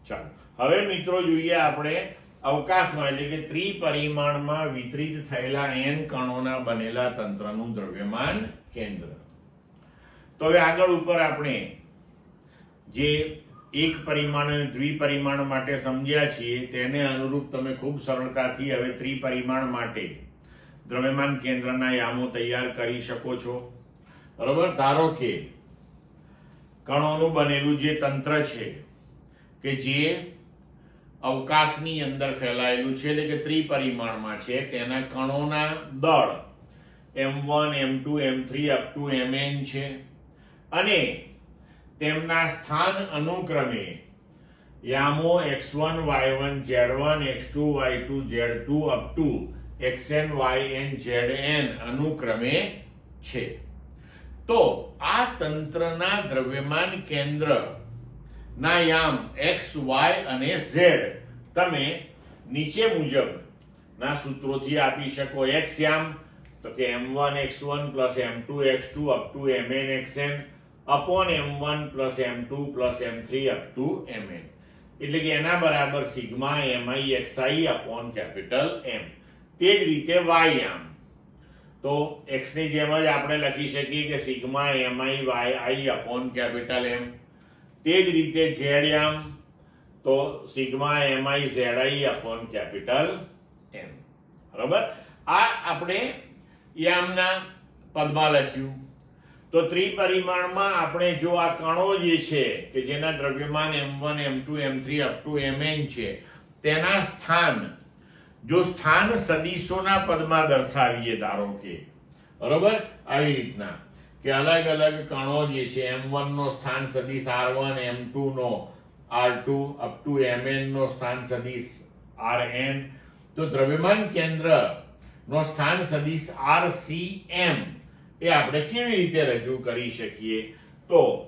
ચાલો હવે મિત્રો જોઈએ આપણે અવકાશમાં એટલે કે ત્રિપરિમાણમાં વિતરિત થયેલા n કણોના બનેલા તંત્રનું દ્રવ્યમાન કેન્દ્ર. તો હવે આગળ ઉપર આપણે જે એક પરિમાણ અને દ્વિપરિમાણ માટે સમજ્યા છીએ તેને અનુરૂપ તમે ખૂબ સરળતાથી હવે ત્રિપરિમાણ માટે દ્રવ્યમાન કેન્દ્રના યામો તૈયાર કરી શકો છો. બરોબર. ધારો કે કણોનું બનેલું જે તંત્ર છે કે જે અવકાશની અંદર ફેલાયેલું છે એટલે કે ત્રિપરિમાણમાં છે, તેના કણોના દળ m1 m2 m3 up to mn છે અને તેમના સ્થાન અનુક્રમે યામો x1 y1 z1 x2 y2 z2 up to xn yn zn અનુક્રમે છે. તો આ તંત્રના દ્રવ્યમાન કેન્દ્ર ના યામ x y અને z તમે નીચે મુજબ ના સૂત્રોથી આપી શકો. x યામ તો કે m1 x1 m2 x2 up to mn xn upon m1 m2 m3 up to mn, એટલે કે એના બરાબર sigma mi xi upon capital M. તે જ રીતે y યામ તો x ની જેમ જ આપણે લખી શકીએ કે sigma mi yi upon capital M. તે જ રીતે z યામ તો sigma mi zi upon capital M. બરાબર. આ આપણે યામના પદમાં લખ્યું. તો ત્રિપરિમાણમાં આપણે જો આ કણો જે છે કે જેના દ્રવ્યમાન m1 m2 m3 up to mn છે તેના સ્થાન જો સ્થાન સદિશોના પદમાં દર્શાવીએ, ધારો કે બરોબર આવી રીતના કે અલગ અલગ કણો જે છે m1 નો સ્થાન સદિશ r1, m2 no r2 up to mn નો સ્થાન સદિશ rn, તો દ્રવ્યમાન કેન્દ્ર નો સ્થાન સદિશ rcm એ આપણે કેવી રીતે રજૂ કરી શકીએ? તો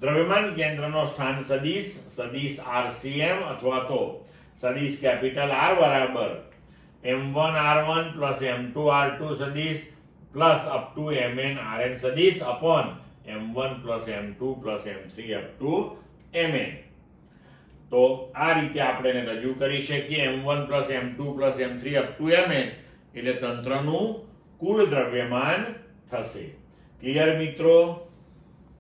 દ્રવ્યમાન કેન્દ્રનો સ્થાન સદિશ rcm અથવા તો સદિશ કેપિટલ R બરાબર m1 r1 plus m2 r2 સદિશ plus up to mn rn સદિશ upon m1 plus m2 plus m3 up to mn. તો આ રીતે આપણે એને રજૂ કરી શકીએ. m1 plus m2 plus m3 up to mn એટલે તંત્રનું કુલ દ્રવ્યમાન થશે. ક્લિયર મિત્રો?